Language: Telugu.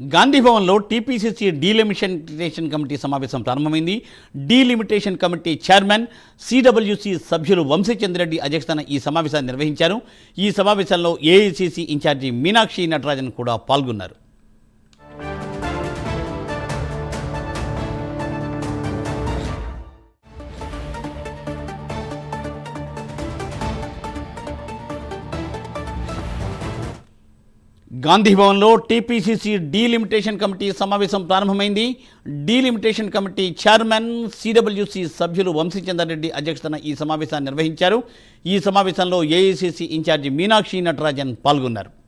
గాంధీభవన్లో టీపీసీసీ డీలిమిటేషన్ కమిటీ సమావేశం ప్రారంభమైంది. డీలిమిటేషన్ కమిటీ చైర్మన్ సిడబ్ల్యూసీ సభ్యులు వంశీచంద్రెడ్డి అధ్యక్షతన ఈ సమావేశాన్ని నిర్వహించారు. ఈ సమావేశంలో ఏఐసీసీ ఇన్ఛార్జి మీనాక్షి నటరాజన్ కూడా పాల్గొన్నారు. గాంధీభవన్లో టీపీసీసీ డీలిమిటేషన్ కమిటీ సమావేశం ప్రారంభమైంది. డీలిమిటేషన్ కమిటీ చైర్మన్ సిడబ్ల్యూసీ సభ్యులు వంశీచంద్రెడ్డి అధ్యక్షతన ఈ సమావేశాన్ని నిర్వహించారు. ఈ సమావేశంలో ఏఐసీసీ ఇన్ఛార్జి మీనాక్షి నటరాజన్ పాల్గొన్నారు.